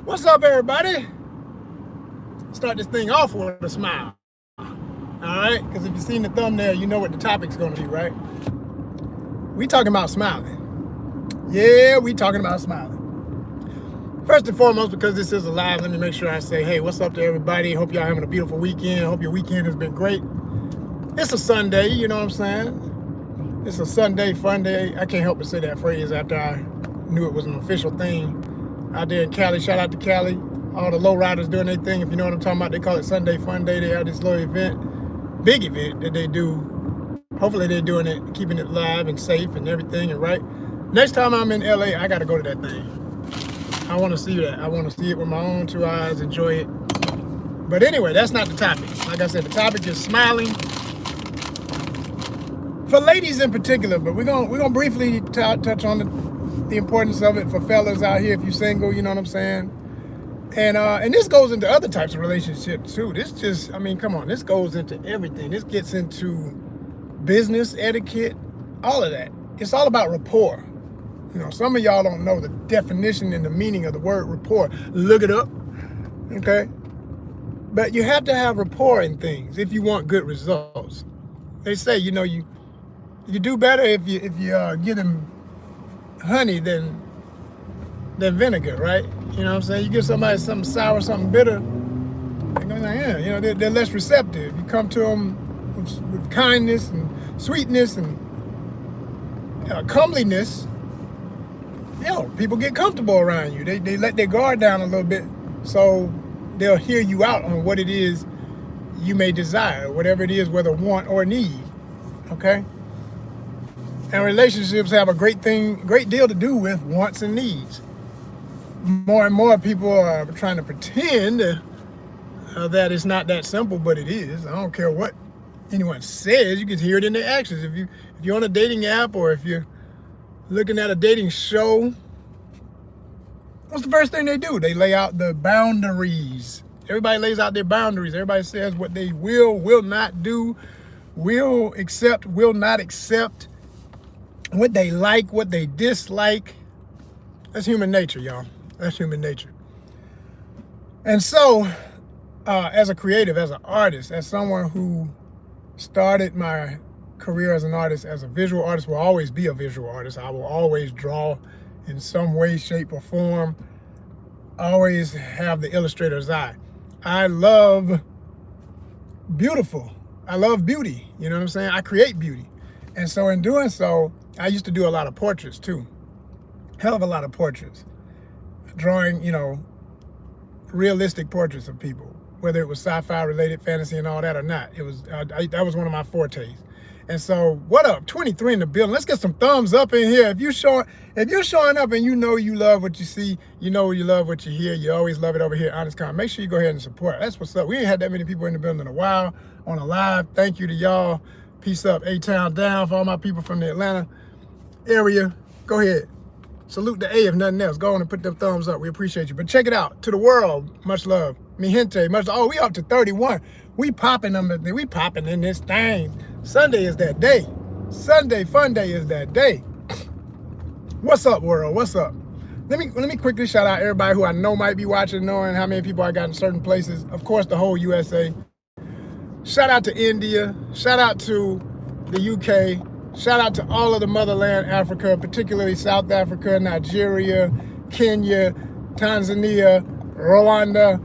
What's up, everybody? Start this thing off with a smile. All right? Because if you've seen the thumbnail, you know what the topic's going to be, right? We talking about smiling. Yeah, we talking about smiling. First and foremost, because this is a live, let me make sure I say, hey, what's up to everybody? Hope y'all having a beautiful weekend. Hope your weekend has been great. It's a Sunday, you know what I'm saying? It's a Sunday, fun day. I can't help but say that phrase after I knew it was an official thing out there in Cali. Shout out to Cali. All the lowriders doing their thing. If you know what I'm talking about, they call it Sunday Fun Day. They have this little event, big event that they do. Hopefully they're doing it, keeping it live and safe and everything and right. Next time I'm in LA, I got to go to that thing. I want to see that. I want to see it with my own two eyes, enjoy it. But anyway, that's not the topic. Like I said, the topic is smiling. For ladies in particular, but we're gonna briefly touch on the importance of it for fellas out here if you're single, you know what I'm saying? And this goes into other types of relationships too. This just, I mean, come on, this goes into everything. This gets into business etiquette, all of that. It's all about rapport. You know, some of y'all don't know the definition and the meaning of the word rapport. Look it up, okay? But you have to have rapport in things if you want good results. They say, you know, you do better if you give them honey than vinegar, right? You know what I'm saying? You give somebody something sour, something bitter, they're gonna be like, yeah, you know, they're less receptive. You come to them with kindness and sweetness and comeliness, you know, people get comfortable around you. They let their guard down a little bit, so they'll hear you out on what it is you may desire, whatever it is, whether want or need, okay? And relationships have a great deal to do with wants and needs. More and more people are trying to pretend that it's not that simple, but it is. I don't care what anyone says. You can hear it in their actions. If you're on a dating app or if you're looking at a dating show, what's the first thing they do? They lay out the boundaries. Everybody lays out their boundaries. Everybody says what they will not do, will accept, will not accept, what they like, what they dislike. That's human nature, y'all. That's human nature. And so, as a creative, as an artist, as someone who started my career as an artist, as a visual artist, will always be a visual artist. I will always draw in some way, shape, or form. I always have the illustrator's eye. I love beautiful. I love beauty. You know what I'm saying? I create beauty. And so in doing so, I used to do a lot of portraits too. Hell of a lot of portraits. Drawing, you know, realistic portraits of people, whether it was sci-fi related, fantasy and all that or not. It was, that was one of my fortes. And so, what up? 23 in the building. Let's get some thumbs up in here. If you're showing up and you know you love what you see, you know you love what you hear, you always love it over here at ONYXCON, make sure you go ahead and support. That's what's up. We ain't had that many people in the building in a while on a live. Thank you to y'all. Peace up, A-Town down for all my people from the Atlanta area. Go ahead. Salute the A if nothing else. Go on and put them thumbs up. We appreciate you. But check it out. To the world, much love. Mi gente, much love. Oh, we up to 31. We popping them. We popping in this thing. Sunday is that day. Sunday Fun Day is that day. What's up, world? What's up? Let me quickly shout out everybody who I know might be watching, knowing how many people I got in certain places. Of course, the whole USA. Shout out to India. Shout out to the UK. Shout out to all of the motherland Africa, particularly South Africa, Nigeria, Kenya, Tanzania, Rwanda.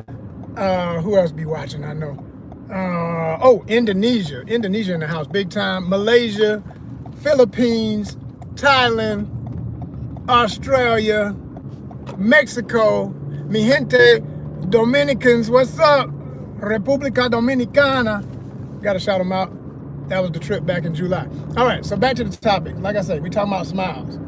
Who else be watching? I know. Oh, Indonesia. Indonesia in the house, big time. Malaysia, Philippines, Thailand, Australia, Mexico, mi gente, Dominicans, what's up? República Dominicana. Gotta shout them out. That was the trip back in July. All right, so back to the topic. Like I said, we talking about smiles.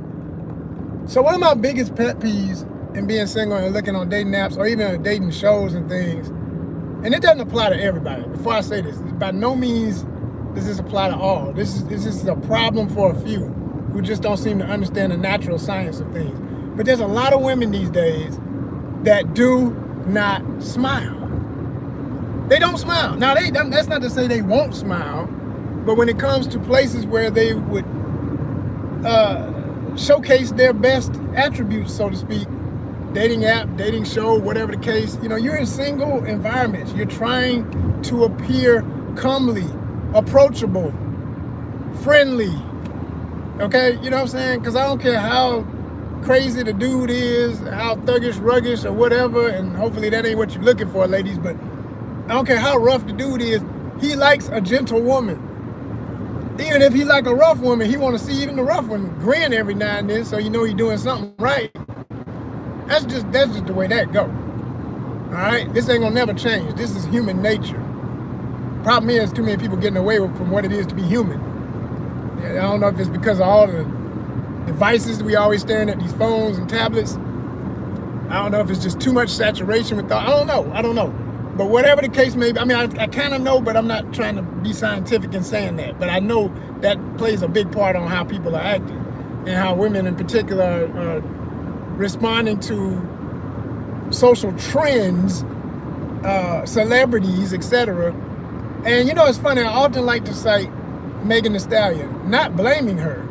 So one of my biggest pet peeves in being single and looking on dating apps or even dating shows and things, and it doesn't apply to everybody. Before I say this, by no means does this apply to all. This is a problem for a few who just don't seem to understand the natural science of things. But there's a lot of women these days that do not smile. They don't smile. Now, that's not to say they won't smile, but when it comes to places where they would showcase their best attributes, so to speak, dating app, dating show, whatever the case. You know, you're in single environments. You're trying to appear comely, approachable, friendly. Okay, you know what I'm saying? Because I don't care how crazy the dude is, how thuggish, ruggish, or whatever, and hopefully that ain't what you're looking for, ladies, but I don't care how rough the dude is, he likes a gentle woman. Even if he like a rough woman, he want to see even the rough one grin every now and then, so you know he's doing something right. That's just the way that go. All right, this ain't gonna never change. This is human nature. Problem is, too many people getting away from what it is to be human. I don't know if it's because of all the devices we always staring at, these phones and tablets. I don't know if it's just too much saturation with thought. I don't know. But whatever the case may be, I mean, I kind of know, but I'm not trying to be scientific in saying that. But I know that plays a big part on how people are acting and how women in particular are responding to social trends, celebrities, etc. And you know, it's funny, I often like to cite Megan Thee Stallion, not blaming her.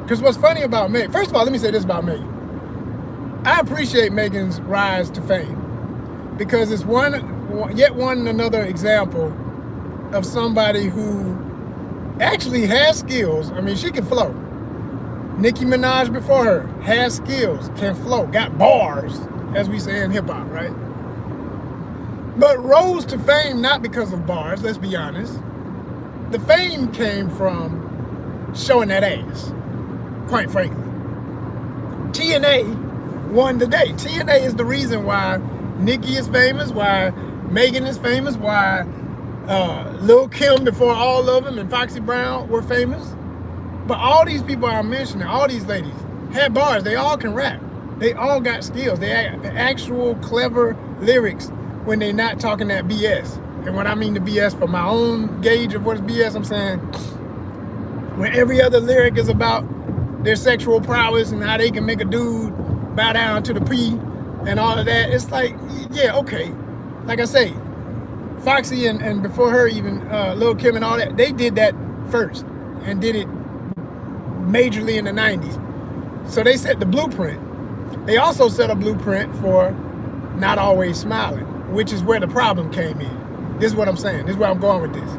Because what's funny about Megan, first of all, let me say this about Megan. I appreciate Megan's rise to fame because it's yet another example of somebody who actually has skills. I mean, she can flow. Nicki Minaj before her has skills, can flow, got bars, as we say in hip hop, right? But rose to fame not because of bars, let's be honest. The fame came from showing that ass, quite frankly. TNA won the day. TNA is the reason why Nicki is famous, why Megan is famous, why Lil' Kim before all of them and Foxy Brown were famous. But all these people I'm mentioning, all these ladies, had bars. They all can rap. They all got skills. They have actual clever lyrics when they're not talking that BS. And when I mean the BS for my own gauge of what's BS, I'm saying when every other lyric is about their sexual prowess and how they can make a dude bow down to the P and all of that, it's like, yeah, okay. Like I say, Foxy and before her even, Lil' Kim and all that, they did that first and did it majorly in the 90s. So they set the blueprint. They also set a blueprint for not always smiling, which is where the problem came in. This is what I'm saying. This is where I'm going with this.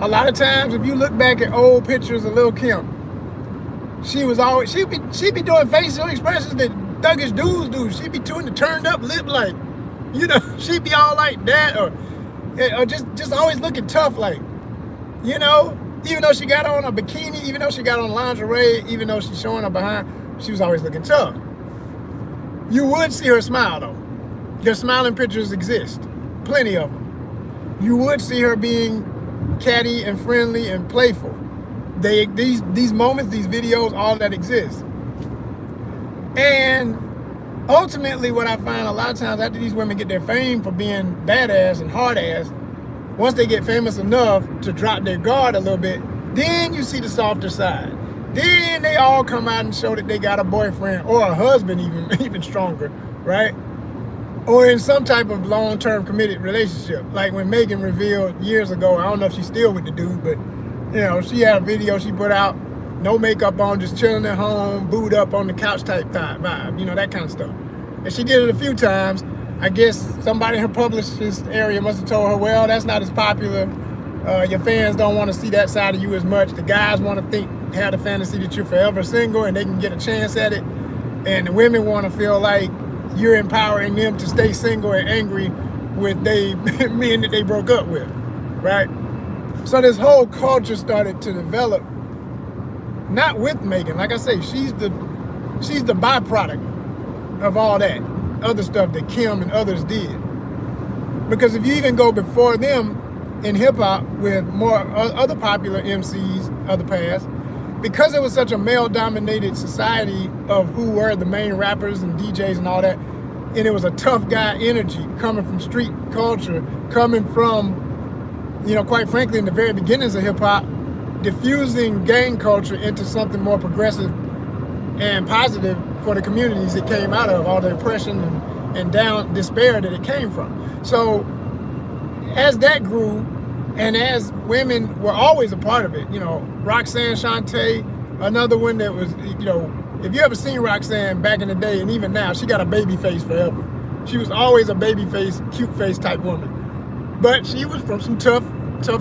A lot of times, if you look back at old pictures of Lil' Kim, she be doing facial expressions that thuggish dudes do. She'd be doing the turned up lip, like, you know, she'd be all like that, or just always looking tough, like, you know, even though she got on a bikini, even though she got on lingerie, even though she's showing her behind, she was always looking tough. You would see her smile though. Their smiling pictures exist, plenty of them. You would see her being catty and friendly and playful. These moments, these videos, all that exists. And ultimately what I find a lot of times after these women get their fame for being badass and hard ass, once they get famous enough to drop their guard a little bit, then you see the softer side. Then they all come out and show that they got a boyfriend or a husband, even stronger, right? Or in some type of long-term committed relationship. Like when Megan revealed years ago, I don't know if she's still with the dude, but you know, she had a video she put out, no makeup on, just chilling at home, booed up on the couch type vibe, you know, that kind of stuff. And she did it a few times. I guess somebody in her publicist area must have told her, well, that's not as popular. Your fans don't want to see that side of you as much. The guys want to have the fantasy that you're forever single and they can get a chance at it. And the women want to feel like you're empowering them to stay single and angry with they men that they broke up with, right? So this whole culture started to develop, not with Megan. Like I say, she's the byproduct of all that other stuff that Kim and others did. Because if you even go before them in hip hop with more other popular MCs of the past, because it was such a male-dominated society of who were the main rappers and DJs and all that, and it was a tough guy energy coming from street culture, coming from, you know, quite frankly, in the very beginnings of hip hop, diffusing gang culture into something more progressive and positive for the communities it came out of, all the oppression and down despair that it came from. So as that grew, and as women were always a part of it, you know, Roxanne Shante, another one that was, you know, if you ever seen Roxanne back in the day, and even now, she got a baby face forever. She was always a baby face, cute face type woman. But she was from some tough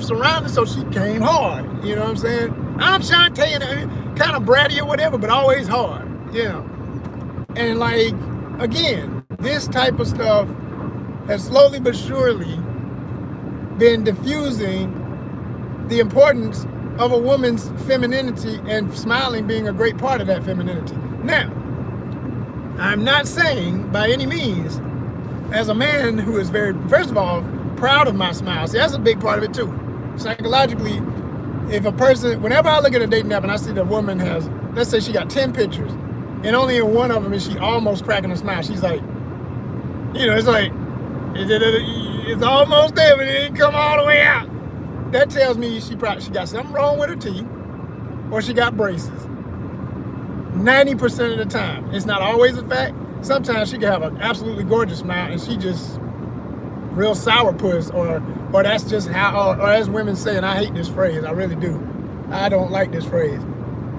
surroundings, so she came hard. You know what I'm saying? I'm Shantae, and kind of bratty or whatever, but always hard. You know. And like, again, this type of stuff has slowly but surely been diffusing the importance of a woman's femininity, and smiling being a great part of that femininity. Now, I'm not saying by any means, as a man who is very, first of all, proud of my smile. See, that's a big part of it too. Psychologically, if a person, whenever I look at a dating app and I see the woman has, let's say she got 10 pictures, and only in one of them is she almost cracking a smile, she's like, you know, it's like, it's almost there, but it didn't come all the way out. That tells me she got something wrong with her teeth, or she got braces. 90% of the time. It's not always a fact. Sometimes she can have an absolutely gorgeous smile and she just real sourpuss, or that's just how, or as women say, and I hate this phrase, I really do. I don't like this phrase.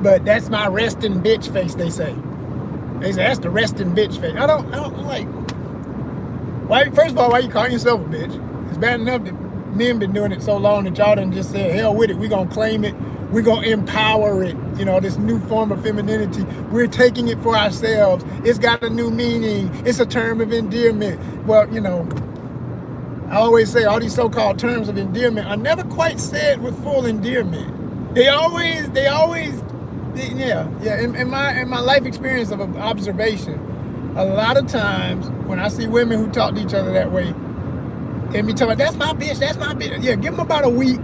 But that's my resting bitch face, they say. They say, that's the resting bitch face. I don't like, why, first of all, why you calling yourself a bitch? It's bad enough that men been doing it so long that y'all done just said, hell with it, we gonna claim it, we gonna empower it, you know, this new form of femininity, we're taking it for ourselves, it's got a new meaning, it's a term of endearment. Well, you know, I always say all these so-called terms of endearment are never quite said with full endearment. They always, yeah. In my life experience of observation, a lot of times when I see women who talk to each other that way, and be talking about, that's my bitch, that's my bitch. Yeah, give them about a week.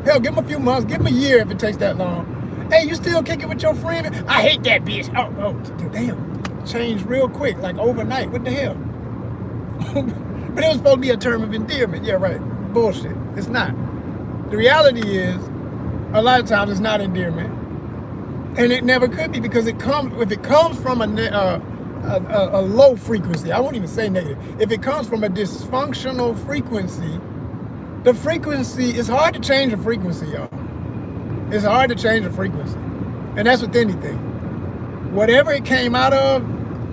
Hell, give them a few months, give them a year if it takes that long. Hey, you still kicking with your friend? I hate that bitch. Oh, damn. Changed real quick, like overnight. What the hell? But it was supposed to be a term of endearment. Yeah, right. Bullshit. It's not. The reality is, a lot of times it's not endearment. And it never could be, because if it comes from a low frequency, I won't even say negative. If it comes from a dysfunctional frequency, the frequency, it's hard to change a frequency, y'all. It's hard to change a frequency. And that's with anything. Whatever it came out of,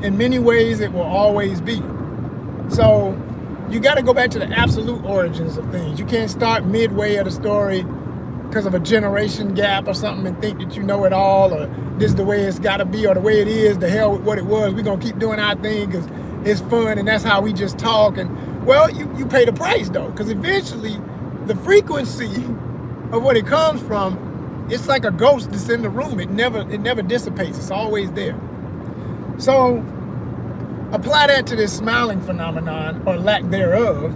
in many ways, it will always be. So you got to go back to the absolute origins of things. You can't start midway of the story because of a generation gap or something and think that you know it all, or this is the way it's got to be, or the way it is, the hell with what it was. We're going to keep doing our thing because it's fun and that's how we just talk. And well, you pay the price though, because eventually the frequency of what it comes from, it's like a ghost that's in the room. It never dissipates. It's always there. So apply that to this smiling phenomenon, or lack thereof,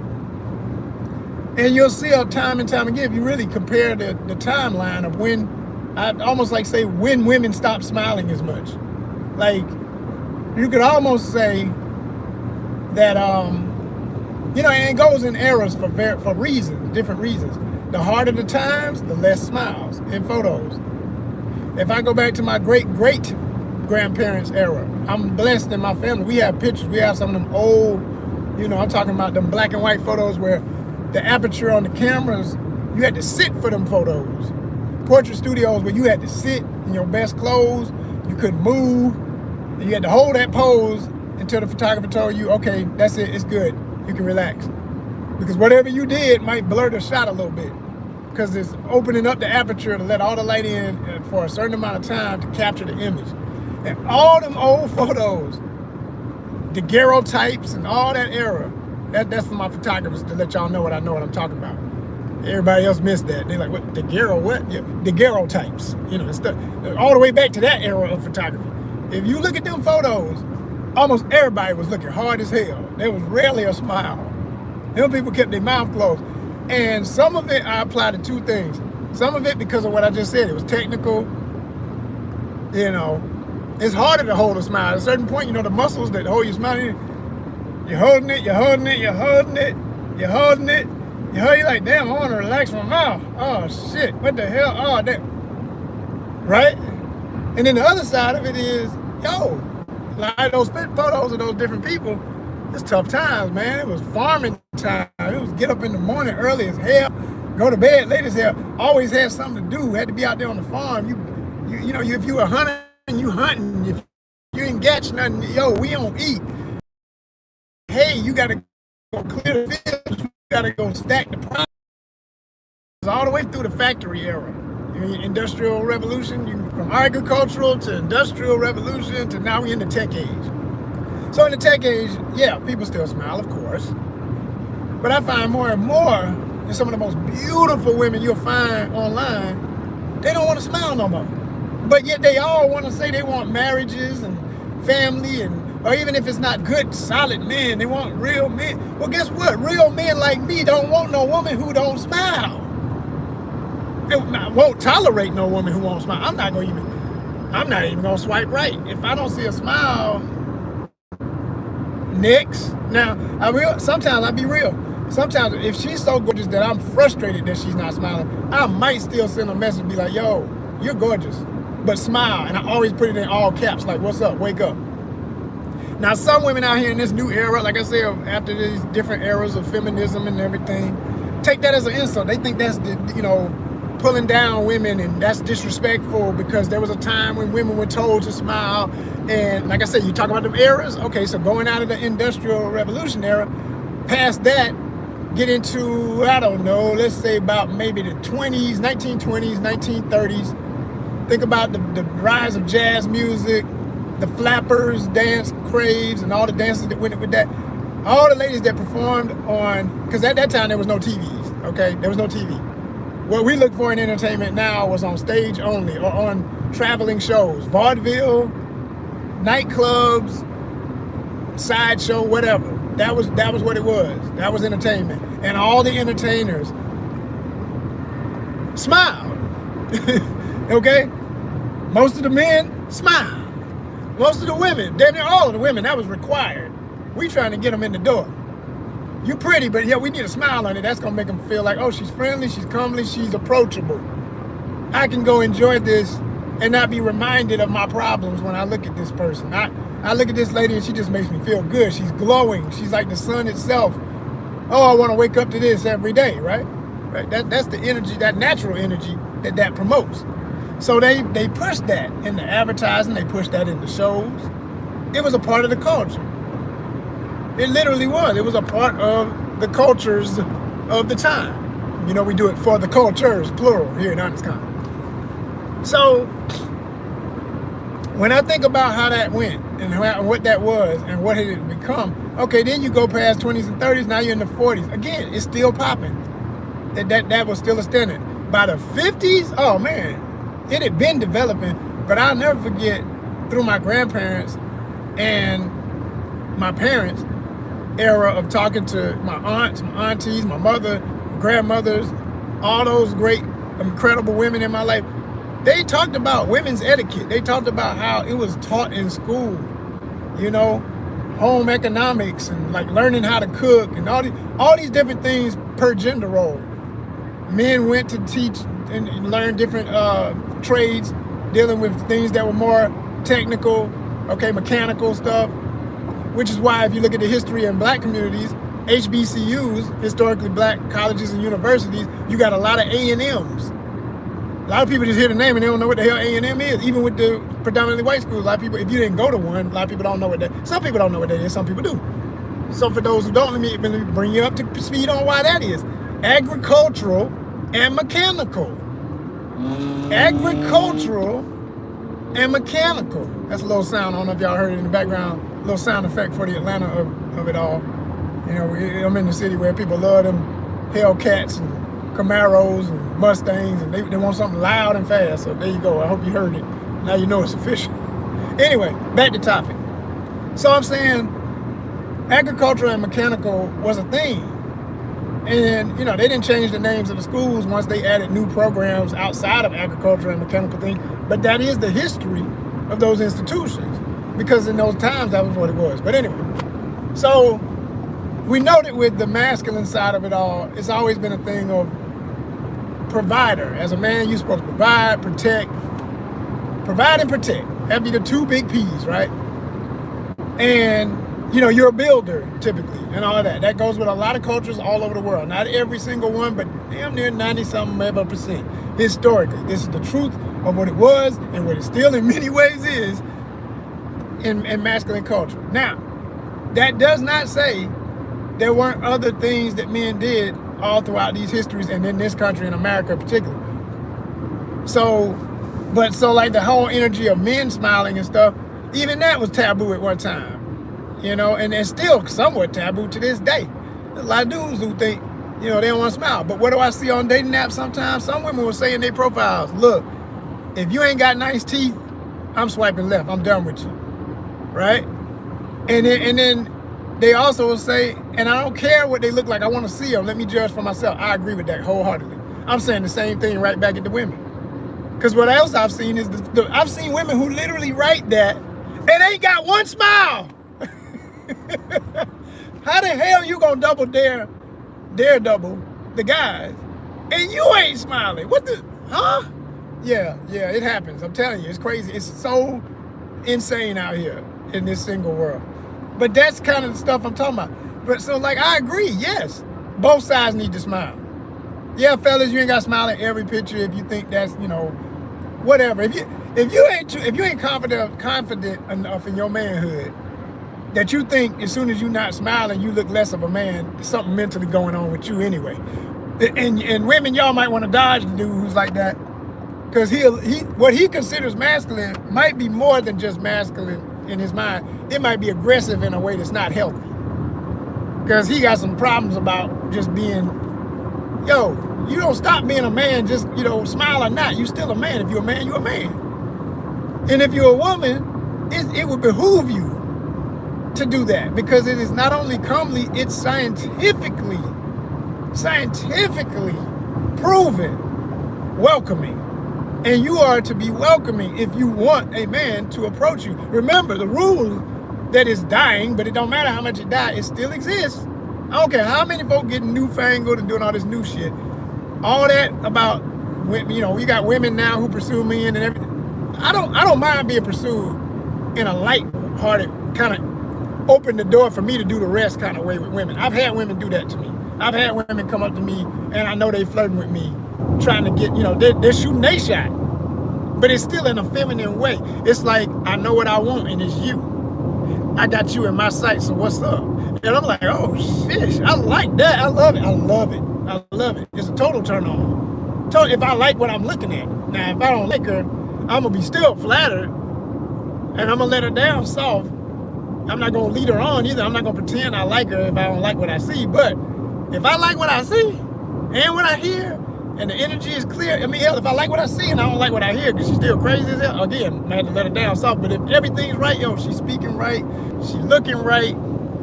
and you'll see how time and time again, if you really compare the timeline of when, I almost like say when women stop smiling as much. Like, you could almost say that, you know, and it goes in eras for reasons, different reasons. The harder the times, the less smiles in photos. If I go back to my great-great-grandparents' era, I'm blessed in my family. We have pictures. We have some of them old, you know, I'm talking about them black and white photos where the aperture on the cameras, you had to sit for them photos. Portrait studios where you had to sit in your best clothes, you couldn't move, and you had to hold that pose until the photographer told you, okay, that's it, it's good, you can relax. Because whatever you did might blur the shot a little bit, because it's opening up the aperture to let all the light in for a certain amount of time to capture the image. And all them old photos, the daguerreotypes and all that era, that's for my photographers to let y'all know what I'm talking about. Everybody else missed that. They're like, what, daguerreo, what? Yeah, daguerreotypes, you know, stuff, all the way back to that era of photography. If you look at them photos, almost everybody was looking hard as hell. There was rarely a smile. Them people kept their mouth closed. And some of it I apply to two things. Some of it because of what I just said. It was technical. You know, it's harder to hold a smile. At a certain point, you know, the muscles that hold your smile, you're holding it, you're holding it, you're holding it, you're holding it. You're like, damn, I want to relax my mouth. Oh, shit, what the hell? Oh, that. Right? And then the other side of it is, yo, like those photos of those different people, it's tough times, man. It was farming time. It was get up in the morning early as hell, go to bed late as hell. Always had something to do. Had to be out there on the farm. You know, if you were hunting, you hunting. If ain't got nothing. Yo, we don't eat. Hey, you got to go clear the fields. You got to go stack the product. All the way through the factory era. Industrial revolution, from agricultural to industrial revolution to now we in the tech age. So in the tech age, yeah, people still smile, of course. But I find more and more, and some of the most beautiful women you'll find online, they don't want to smile no more. But yet they all want to say they want marriages and family, or even if it's not good, solid men, they want real men. Well, guess what? Real men like me don't want no woman who don't smile. I won't tolerate no woman who won't smile. I'm not even gonna swipe right. If I don't see a smile, next. Now, sometimes I'll be real. Sometimes if she's so gorgeous that I'm frustrated that she's not smiling, I might still send a message and be like, yo, you're gorgeous, but smile. And I always put it in all caps, like, what's up, wake up. Now, some women out here in this new era, like I said, after these different eras of feminism and everything, take that as an insult. They think that's, pulling down women, and that's disrespectful because there was a time when women were told to smile. And like I said, you talk about them eras. Okay, so going out of the Industrial Revolution era, past that, get into, I don't know, let's say about maybe the 20s, 1920s, 1930s. Think about the rise of jazz music, the flappers, dance craves, and all the dances that went with that. All the ladies that performed on, because at that time there was no TVs, okay? There was no TV. What we look for in entertainment now was on stage only or on traveling shows, vaudeville, nightclubs, sideshow, whatever. That was what it was. That was entertainment. And all the entertainers smiled. Okay? Most of the men smiled. Most of the women, damn near all of the women, that was required. We trying to get them in the door. You're pretty, but yeah, we need a smile on it. That's gonna make them feel like, oh, she's friendly, she's comely, she's approachable. I can go enjoy this and not be reminded of my problems when I look at this person. I look at this lady and she just makes me feel good. She's glowing. She's like the sun itself. Oh, I want to wake up to this every day, right? That's the energy, that natural energy that promotes. So they push that in the advertising. They push that in the shows. It was a part of the culture. It literally was. It was a part of the cultures of the time. We do it for the cultures, plural, here in ONYXCON. So when I think about how that went and what that was and what it had become, okay, then you go past 20s and 30s, now you're in the 40s. Again, it's still popping. That was still a standard. By the 50s, oh man, it had been developing, but I'll never forget through my grandparents and my parents' era of talking to my aunts, my aunties, my mother, grandmothers, all those great, incredible women in my life. They talked about women's etiquette. They talked about how it was taught in school, home economics and like learning how to cook and all these different things per gender role. Men went to teach and learn different trades, dealing with things that were more technical, mechanical stuff. Which is why if you look at the history in black communities, HBCUs, historically black colleges and universities, you got a lot of A&Ms. A lot of people just hear the name and they don't know what the hell A&M is. Even with the predominantly white schools, a lot of people, if you didn't go to one, a lot of people don't know what that is. Some people don't know what that is, some people do. So for those who don't, let me bring you up to speed on why that is. Agricultural and mechanical. Agricultural and mechanical. That's a little sound, I don't know if y'all heard it in the background. A little sound effect for the Atlanta of it all. I'm in the city where people love them Hellcats and Camaros and Mustangs, and they want something loud and fast. So there you go. I hope you heard it. Now you know it's official. Anyway, back to topic. So I'm saying agricultural and mechanical was a thing. And, they didn't change the names of the schools once they added new programs outside of agriculture and mechanical thing. But that is the history of those institutions. Because in those times, that was what it was. But anyway, so we know that with the masculine side of it all, it's always been a thing of provider. As a man, you're supposed to provide, protect. Provide and protect. That'd be the two big P's, right? And, you're a builder, typically, and all of that. That goes with a lot of cultures all over the world. Not every single one, but damn near 90-something%. Historically, this is the truth of what it was and what it still in many ways is. in masculine culture. Now, that does not say there weren't other things that men did all throughout these histories and in this country, in America in particular. So like the whole energy of men smiling and stuff, even that was taboo at one time, and it's still somewhat taboo to this day. There's a lot of dudes who think, they don't want to smile. But what do I see on dating apps sometimes? Some women will say in their profiles, look, if you ain't got nice teeth, I'm swiping left. I'm done with you, right? And then they also will say, and I don't care what they look like. I want to see them. Let me judge for myself. I agree with that wholeheartedly. I'm saying the same thing right back at the women. Because what else I've seen is I've seen women who literally write that and ain't got one smile. How the hell you gonna dare double the guys and you ain't smiling? What the, huh? Yeah, it happens. I'm telling you, it's crazy. It's so insane out here in this single world. But that's kind of the stuff I'm talking about. But so like, I agree, yes, both sides need to smile. Yeah, fellas, you ain't got to smile at every picture if you think that's, whatever. If you ain't confident enough in your manhood that you think as soon as you're not smiling, you look less of a man, there's something mentally going on with you anyway. And women, y'all might want to dodge the dude who's like that, because what he considers masculine might be more than just masculine in his mind. It might be aggressive in a way that's not healthy, because he got some problems about just being, you don't stop being a man just, smile or not. You still a man. If you're a man, you're a man. And if you're a woman, it would behoove you to do that, because it is not only comely, it's scientifically proven welcoming. And you are to be welcoming if you want a man to approach you. Remember, the rule that is dying, but it don't matter how much it died, it still exists. I don't care how many folk getting newfangled and doing all this new shit. All that about, we got women now who pursue men and everything. I don't mind being pursued in a light-hearted kind of open the door for me to do the rest kind of way with women. I've had women do that to me. I've had women come up to me and I know they flirting with me, trying to get, they're shooting their shot, but it's still in a feminine way. It's like, I know what I want and it's you. I got you in my sight, so what's up? And I'm like, oh shit, I like that. I love it. It's a total turn on. If I like what I'm looking at. Now, if I don't like her, I'm gonna be still flattered and I'm gonna let her down soft. I'm not gonna lead her on either. I'm not gonna pretend I like her if I don't like what I see. But if I like what I see and what I hear and the energy is clear, hell, if I like what I see and I don't like what I hear because she's still crazy as hell, again, I had to let her down soft. But if everything's right, she's speaking right, she's looking right,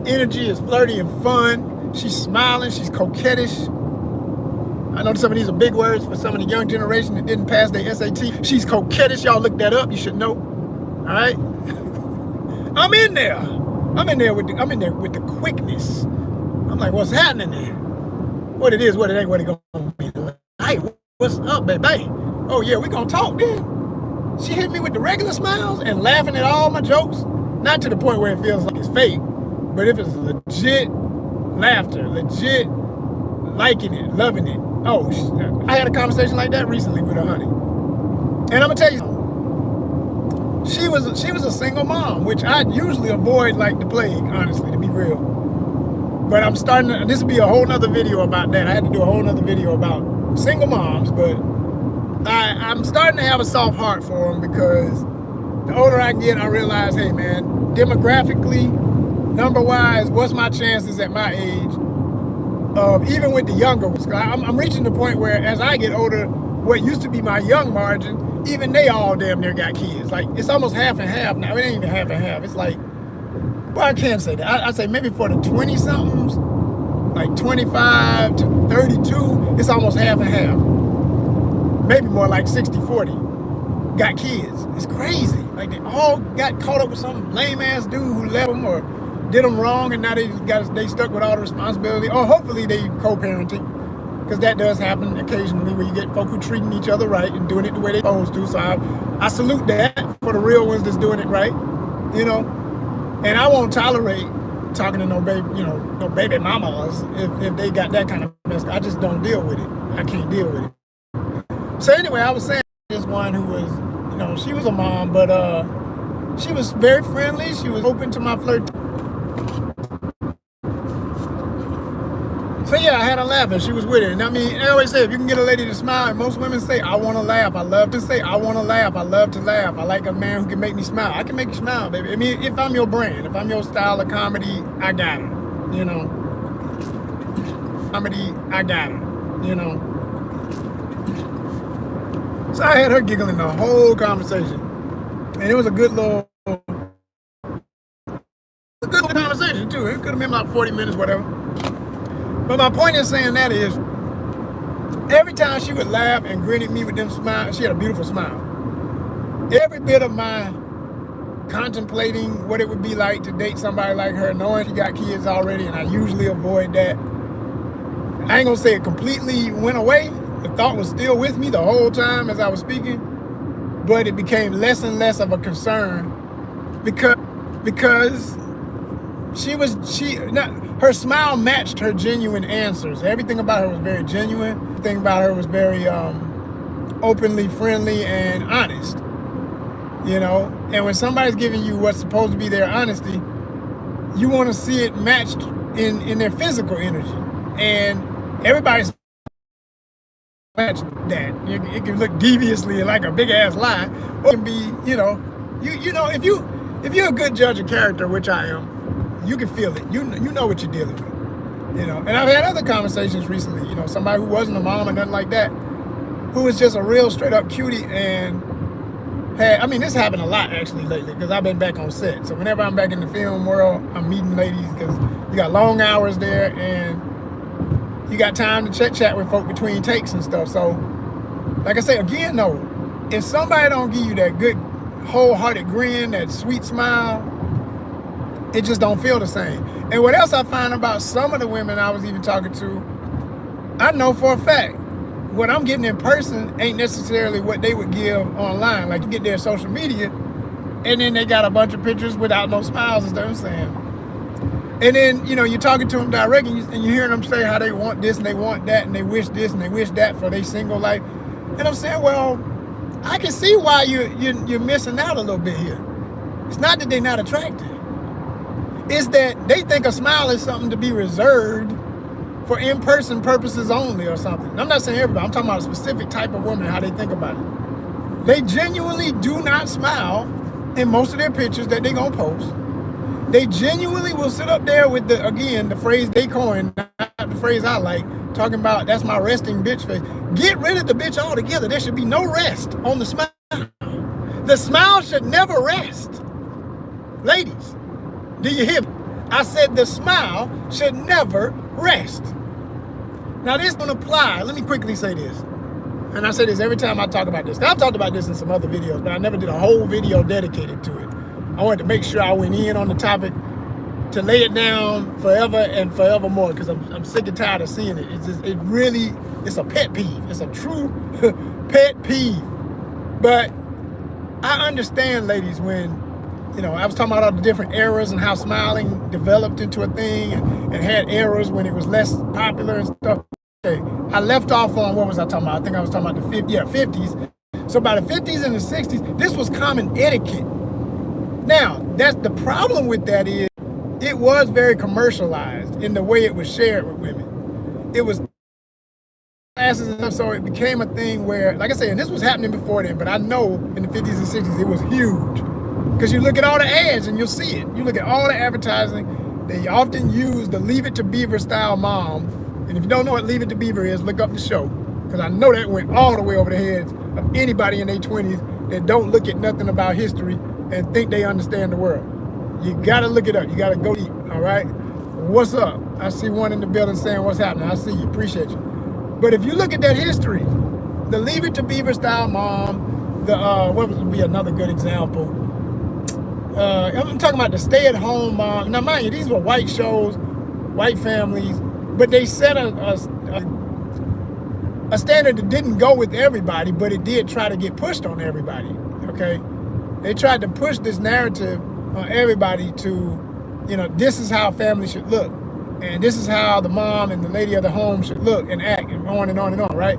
energy is flirty and fun, she's smiling, she's coquettish. I know some of these are big words for some of the young generation that didn't pass their SAT. She's coquettish. Y'all look that up. You should know. All right. I'm in there with the quickness. I'm like, what's happening there? What it is, what it ain't, what it gonna be. Hey, what's up, baby? Oh yeah, we gonna talk then. She hit me with the regular smiles and laughing at all my jokes. Not to the point where it feels like it's fake, but if it's legit laughter, legit liking it, loving it. Oh, I had a conversation like that recently with her honey. And I'm gonna tell you something. She was a single mom, which I usually avoid like the plague, honestly, to be real. But I'm starting to, this will be a whole nother video about that. I had to do a whole nother video about single moms, but I'm starting to have a soft heart for them, because the older I get, I realize, hey man, demographically, number-wise, what's my chances at my age of, even with the younger ones? I'm reaching the point where as I get older, what used to be my young margin, even they all damn near got kids. Like, it's almost half and half now. It ain't even half and half. It's like, well, I can't say that. I'd say maybe for the 20-somethings, like 25 to 32, it's almost half and half. Maybe more like 60-40 got kids. It's crazy. Like, they all got caught up with some lame-ass dude who left them or did them wrong, and now they stuck with all the responsibility. Or hopefully they co-parenting, because that does happen occasionally where you get folk who treating each other right and doing it the way they're supposed to. So I salute that for the real ones that's doing it right, And I won't tolerate talking to no baby mamas if they got that kind of mess. I just don't deal with it. I can't deal with it. So anyway, I was saying this one who was, she was a mom, but She was very friendly. She was open to my flirt. So yeah, I had her laughing. She was with it. And I mean, I always say, if you can get a lady to smile, and most women say, I want to laugh. I love to say, I want to laugh. I love to laugh. I like a man who can make me smile. I can make you smile, baby. I mean, if I'm your brand, if I'm your style of comedy, I got her, you know. Comedy, I got her, you know. So I had her giggling the whole conversation. And it was a good little conversation too. It could have been about 40 minutes, whatever. But my point in saying that is, every time she would laugh and grin at me with them smiles, she had a beautiful smile. Every bit of my contemplating what it would be like to date somebody like her, knowing she got kids already, and I usually avoid that. I ain't gonna say it completely went away. The thought was still with me the whole time as I was speaking, but it became less and less of a concern because her smile matched her genuine answers. Everything about her was very genuine. Everything about her was very openly friendly and honest. You know, and when somebody's giving you what's supposed to be their honesty, you want to see it matched in their physical energy. And everybody's matched that. It can look deviously like a big ass lie, or it can be, you know, if you're a good judge of character, which I am, you can feel it. You know what you're dealing with. You know, and I've had other conversations recently. You know, somebody who wasn't a mom or nothing like that, who was just a real straight up cutie, and I mean, this happened a lot actually lately because I've been back on set. So whenever I'm back in the film world, I'm meeting ladies because you got long hours there and you got time to chat with folk between takes and stuff. So, like I say again, though, if somebody don't give you that good, wholehearted grin, that sweet smile, it just don't feel the same. And what else I find about some of the women I was even talking to, I know for a fact, what I'm getting in person ain't necessarily what they would give online. Like, you get their social media, and then they got a bunch of pictures without no smiles and stuff. I'm saying. And then, you know, you're talking to them direct, and you're hearing them say how they want this and they want that and they wish this and they wish that for their single life. And I'm saying, well, I can see why you're missing out a little bit here. It's not that they're not attractive. It's that they think a smile is something to be reserved for in-person purposes only or something. I'm not saying everybody. I'm talking about a specific type of woman, how they think about it. They genuinely do not smile in most of their pictures that they're going to post. They genuinely will sit up there with the phrase they coined, not the phrase I like, talking about that's my resting bitch face. Get rid of the bitch altogether. There should be no rest on the smile. The smile should never rest. Ladies, do you hear me? I said the smile should never rest. Now this don't apply. Let me quickly say this. And I say this every time I talk about this. I've talked about this in some other videos, but I never did a whole video dedicated to it. I wanted to make sure I went in on the topic to lay it down forever and forevermore because I'm sick and tired of seeing it. It's a pet peeve. It's a true pet peeve. But I understand, ladies, when, you know, I was talking about all the different eras and how smiling developed into a thing and had eras when it was less popular and stuff. Okay, I left off on, what was I talking about? I think I was talking about the 50s. So by the 50s and the 60s, this was common etiquette. Now, that's the problem with that is it was very commercialized in the way it was shared with women. It was asses and stuff, so it became a thing where, like I said, and this was happening before then, but I know in the 50s and 60s it was huge. Because you look at all the ads and you'll see it. You look at all the advertising, they often use the Leave It to Beaver style mom. And if you don't know what Leave It to Beaver is, look up the show. Because I know that went all the way over the heads of anybody in their 20s that don't look at nothing about history and think they understand the world. You gotta look it up. You gotta go deep, all right? What's up? I see one in the building saying what's happening. I see you, appreciate you. But if you look at that history, the Leave It to Beaver style mom, what would be another good example? I'm talking about the stay-at-home mom. Now, mind you, these were white shows, white families, but they set a standard that didn't go with everybody, but it did try to get pushed on everybody, okay? They tried to push this narrative on everybody to, you know, this is how family should look. And this is how the mom and the lady of the home should look and act, and on and on and on, right?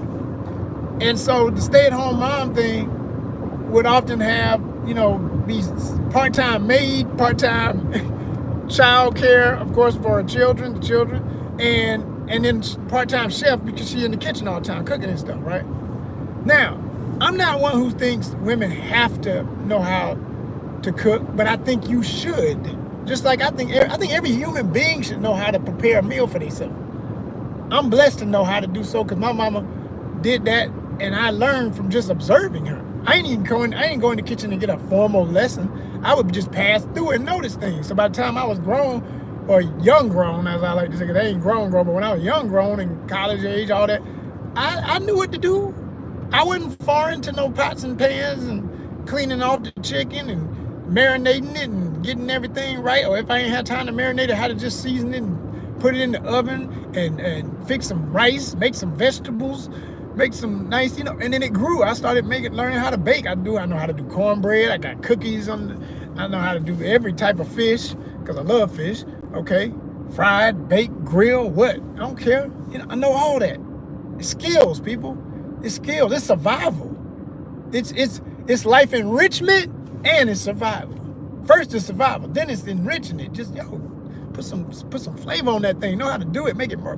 And so the stay-at-home mom thing would often have, you know, be part-time maid, part-time child care, of course, for the children, and then part-time chef because she's in the kitchen all the time cooking and stuff, right? Now, I'm not one who thinks women have to know how to cook, but I think you should. Just like I think every human being should know how to prepare a meal for themselves. I'm blessed to know how to do so because my mama did that, and I learned from just observing her. I ain't go in the kitchen to get a formal lesson. I would just pass through and notice things. So by the time I was grown, or young grown, as I like to say, because I ain't grown, but when I was young grown and college age, all that, I knew what to do. I wasn't foreign to no pots and pans and cleaning off the chicken and marinating it and getting everything right. Or if I ain't had time to marinate it, how to just season it and put it in the oven and fix some rice, make some vegetables, make some nice, and then it grew. I started learning how to bake. I know how to do cornbread. I got cookies I know how to do every type of fish because I love fish. Okay, fried, baked, grill, what? I don't care. I know all that. It's skills, people. It's skills. It's survival. It's life enrichment and it's survival. First it's survival, then it's enriching it. Just put some flavor on that thing. Know how to do it. Make it worth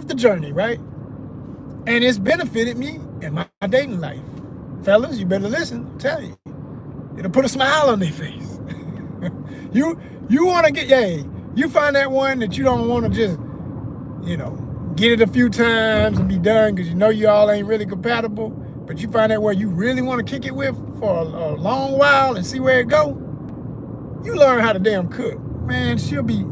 the journey, right? And it's benefited me in my dating life. Fellas, you better listen. I'm telling you, it'll put a smile on their face. You want to you find that one that you don't want to just get it a few times and be done because you all ain't really compatible, but you find that where you really want to kick it with for a long while and see where it go. You learn how to damn cook, man. She'll be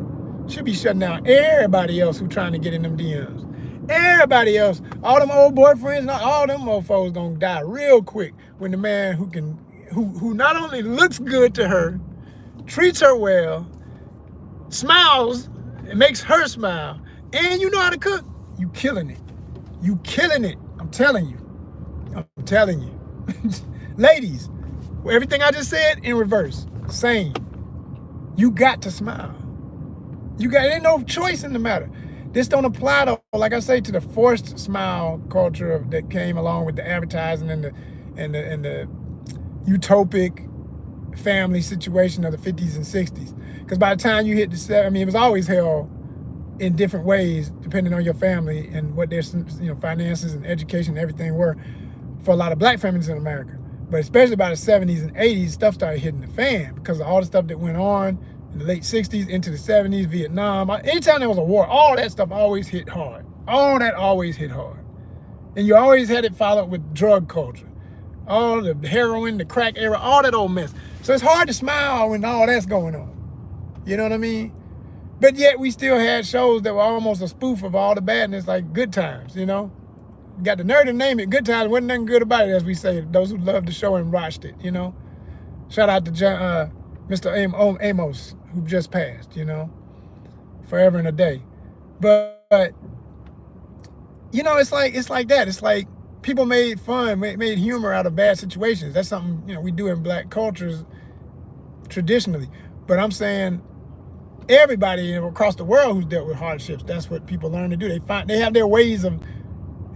shutting down everybody else who trying to get in them DMs. Everybody else, all them old boyfriends, all them mofos gonna die real quick when the man who not only looks good to her, treats her well, smiles, and makes her smile, and you know how to cook, you killing it. You killing it. I'm telling you. Ladies, everything I just said in reverse, same. You got to smile. Ain't no choice in the matter. This don't apply to, like I say, to the forced smile culture that came along with the advertising and the utopic family situation of the 50s and 60s. Because by the time you hit it was always hell in different ways, depending on your family and what their finances and education and everything were for a lot of black families in America. But especially by the 70s and 80s, stuff started hitting the fan because of all the stuff that went on in the late 60s into the 70s, Vietnam. Anytime there was a war, all that stuff always hit hard. All that always hit hard. And you always had it followed with drug culture. All the heroin, the crack era, all that old mess. So it's hard to smile when all that's going on. You know what I mean? But yet we still had shows that were almost a spoof of all the badness, like Good Times, Got the nerve to name it Good Times. Wasn't nothing good about it, as we say, those who loved the show and watched it, Shout out to Mr. Amos, who just passed, forever and a day. But it's like that. It's like people made fun, made humor out of bad situations. That's something, we do in black cultures traditionally. But I'm saying everybody across the world who's dealt with hardships, that's what people learn to do. They have their ways of,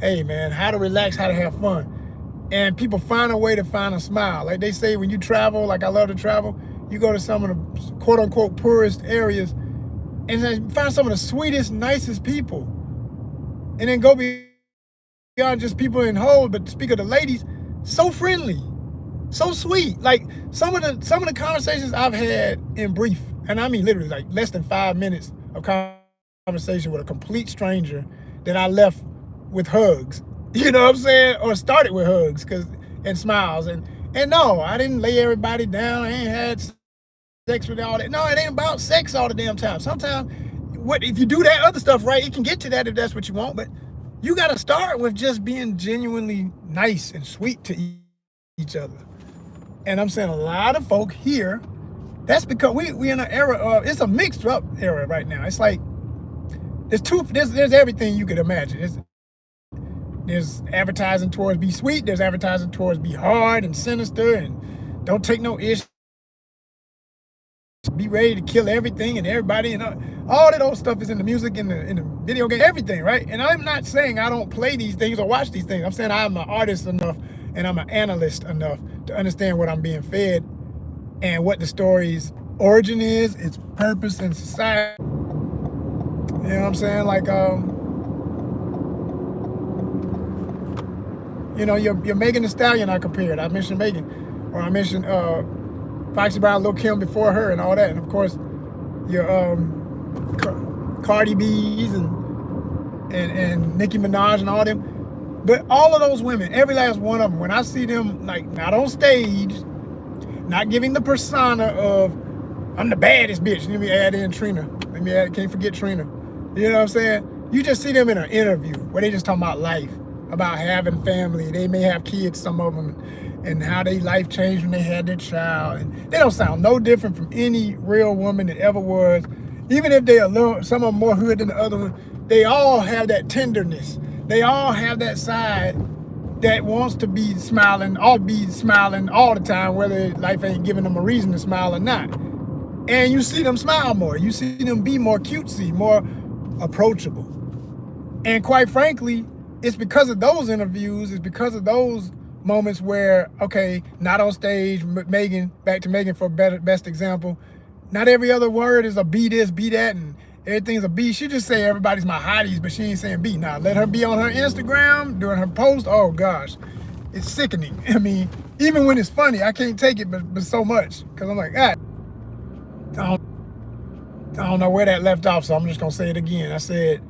hey man, how to relax, how to have fun. And people find a way to find a smile. Like they say, when you travel, like I love to travel, you go to some of the quote unquote poorest areas and then find some of the sweetest, nicest people. And then go beyond just people in hold, but speak of the ladies, so friendly, so sweet. Like some of the conversations I've had in brief, and I mean literally like less than 5 minutes of conversation with a complete stranger that I left with hugs, you know what I'm saying? Or started with hugs and smiles. And no, I didn't lay everybody down. I ain't had sex with all that. No, it ain't about sex all the damn time. Sometimes if you do that other stuff right, it can get to that if that's what you want. But you got to start with just being genuinely nice and sweet to each other. And I'm saying a lot of folk here, that's because we in an era of, it's a mixed up era right now. It's like, there's everything you could imagine. There's advertising towards be sweet. There's advertising towards be hard and sinister and don't take no ish. Be ready to kill everything and everybody, and all that old stuff is in the music, in the video game, everything, right? And I'm not saying I don't play these things or watch these things. I'm saying I'm an artist enough and I'm an analyst enough to understand what I'm being fed and what the story's origin is, its purpose in society. You know what I'm saying? Like, you know, your Megan Thee Stallion I compared. I mentioned Megan, or I mentioned Foxy Brown, Lil' Kim before her, and all that, and of course your Cardi B's and Nicki Minaj and all them. But all of those women, every last one of them, when I see them, like, not on stage, not giving the persona of I'm the baddest bitch. Let me add in Trina. Can't forget Trina. You know what I'm saying? You just see them in an interview where they just talking about life, about having family. They may have kids, some of them, and how their life changed when they had their child. And they don't sound no different from any real woman that ever was. Even if they are little, some of them more hood than the other one, they all have that tenderness. They all have that side that wants to be smiling all the time, whether life ain't giving them a reason to smile or not. And you see them smile more. You see them be more cutesy, more approachable. And quite frankly, it's because of those interviews, it's because of those moments where, okay, not on stage, Megan, back to Megan for best example, not every other word is a be this, be that, and everything's a B. She just say everybody's my hotties, but she ain't saying B. Now, let her be on her Instagram, during her post, oh gosh, it's sickening. I mean, even when it's funny, I can't take it but so much, because I'm like, I don't know where that left off, so I'm just going to say it again. I said,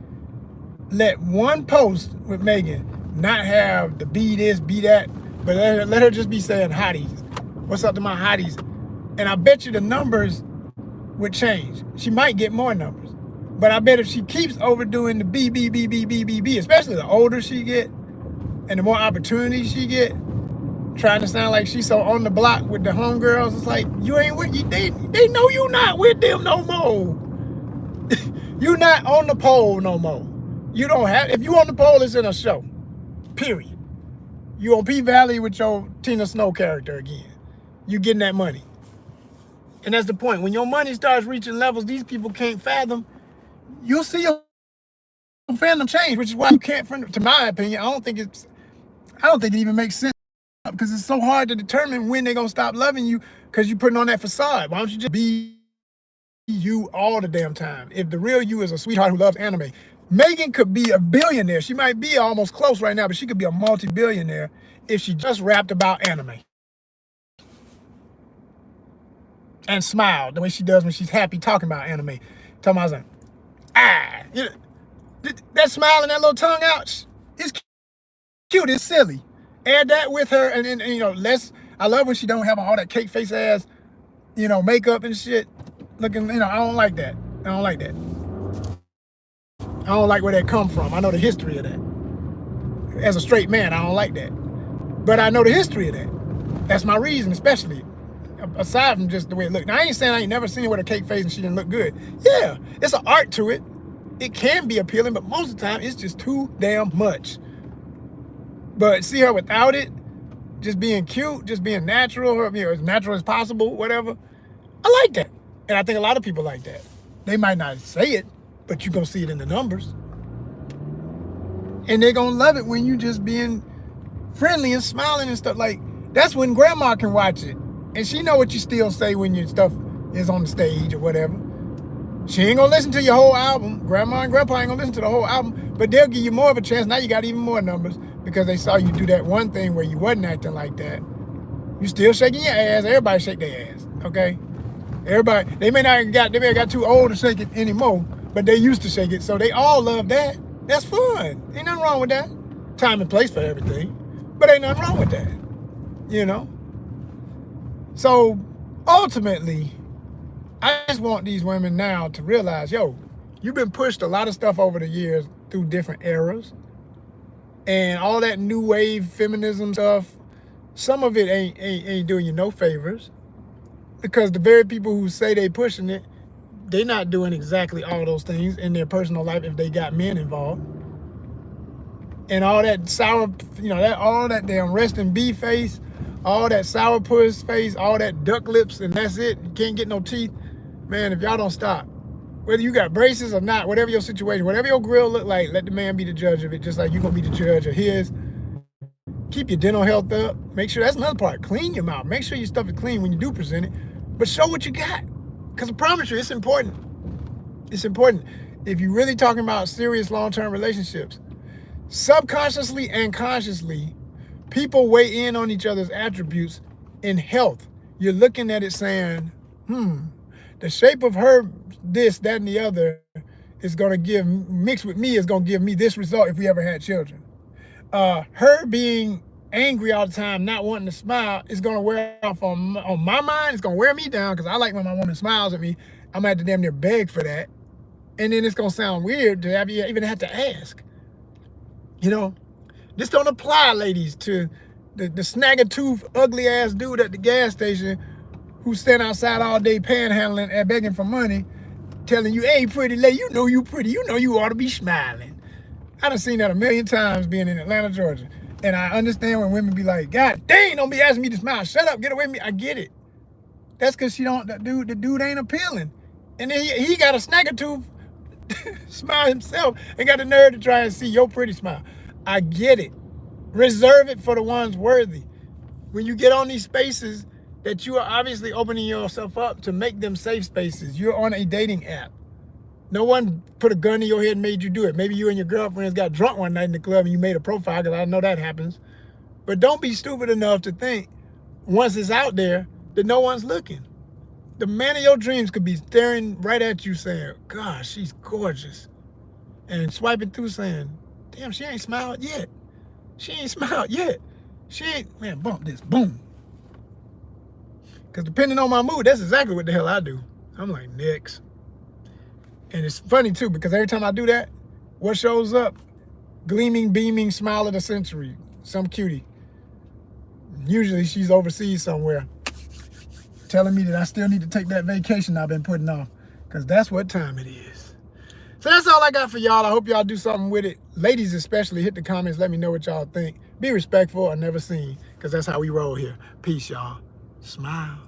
let one post with Megan not have the be this, be that, but let her just be saying hotties. What's up to my hotties? And I bet you the numbers would change. She might get more numbers. But I bet if she keeps overdoing the B, especially the older she get and the more opportunities she get, trying to sound like she's so on the block with the homegirls, it's like, you ain't with you. They know you not with them no more. You not on the pole no more. You don't have, if you on the pole, it's in a show. Period. You on P Valley with your Tina Snow character again. You getting that money. And that's the point. When your money starts reaching levels these people can't fathom, you'll see your fandom change, which is why you can't, to my opinion, I don't think it even makes sense, because it's so hard to determine when they're gonna stop loving you because you're putting on that facade. Why don't you just be you all the damn time? If the real you is a sweetheart who loves anime, Megan could be a billionaire. She might be almost close right now, but she could be a multi-billionaire if she just rapped about anime and smiled the way she does when she's happy talking about anime. Talking about something. You know, that smile and that little tongue out, it's cute, it's silly. Add that with her, and you know, I love when she don't have all that cake face ass, you know, makeup and shit. Looking, you know, I don't like that. I don't like where that come from. I know the history of that. As a straight man, I don't like that. But I know the history of that. That's my reason, especially. Aside from just the way it looked. Now, I ain't saying I ain't never seen her with a cake face and she didn't look good. Yeah, it's an art to it. It can be appealing, but most of the time, it's just too damn much. But see her without it, just being cute, just being natural, you know, as natural as possible, whatever. I like that. And I think a lot of people like that. They might not say it, but you're going to see it in the numbers. And they're going to love it when you just being friendly and smiling and stuff. Like, that's when grandma can watch it. And she know what you still say when your stuff is on the stage or whatever. She ain't going to listen to your whole album. Grandma and grandpa ain't going to listen to the whole album. But they'll give you more of a chance. Now you got even more numbers because they saw you do that one thing where you wasn't acting like that. You still shaking your ass. Everybody shake their ass, okay? Everybody, they may have got too old to shake it anymore, but they used to shake it. So they all love that. That's fun. Ain't nothing wrong with that. Time and place for everything. But ain't nothing wrong with that, you know? So ultimately, I just want these women now to realize, yo, you've been pushed a lot of stuff over the years through different eras. And all that new wave feminism stuff, some of it ain't doing you no favors. Because the very people who say they pushing it, they not doing exactly all those things in their personal life if they got men involved. And all that sour, you know, all that damn resting bee face, all that sourpuss face, all that duck lips, and that's it. You can't get no teeth. Man, if y'all don't stop, whether you got braces or not, whatever your situation, whatever your grill look like, let the man be the judge of it, just like you're going to be the judge of his. Keep your dental health up. Make sure, that's another part. Clean your mouth. Make sure your stuff is clean when you do present it. But show what you got. Because I promise you, it's important. It's important. If you're really talking about serious long-term relationships, subconsciously and consciously, people weigh in on each other's attributes in health. You're looking at it saying, the shape of her, this, that, and the other is going to give, mixed with me, is going to give me this result if we ever had children. Her being angry all the time, not wanting to smile, is going to wear off on my mind. It's going to wear me down because I like when my woman smiles at me. I'm going to have to damn near beg for that. And then it's going to sound weird to have you even have to ask. You know, this don't apply, ladies, to the snag-a-tooth, ugly-ass dude at the gas station who stand outside all day panhandling and begging for money, telling you, hey, pretty lady, you know you pretty. You know you ought to be smiling. I done seen that a million times being in Atlanta, Georgia. And I understand when women be like, God dang, don't be asking me to smile. Shut up, get away from me. I get it. That's because the dude ain't appealing. And then he got a snag-a-tooth smile himself and got the nerve to try and see your pretty smile. I get it. Reserve it for the ones worthy. When you get on these spaces that you are obviously opening yourself up to make them safe spaces, you're on a dating app. No one put a gun to your head and made you do it. Maybe you and your girlfriends got drunk one night in the club and you made a profile, because I know that happens. But don't be stupid enough to think, once it's out there, that no one's looking. The man of your dreams could be staring right at you saying, gosh, she's gorgeous. And swiping through saying, damn, she ain't smiled yet. She ain't smiled yet. She ain't, man, bump this, boom. Because depending on my mood, that's exactly what the hell I do. I'm like, next. And it's funny too, because every time I do that, what shows up? Gleaming, beaming smile of the century. Some cutie. Usually she's overseas somewhere, telling me that I still need to take that vacation I've been putting off, because that's what time it is. So that's all I got for y'all. I hope y'all do something with it. Ladies especially, hit the comments. Let me know what y'all think. Be respectful or never seen, because that's how we roll here. Peace, y'all. Smile.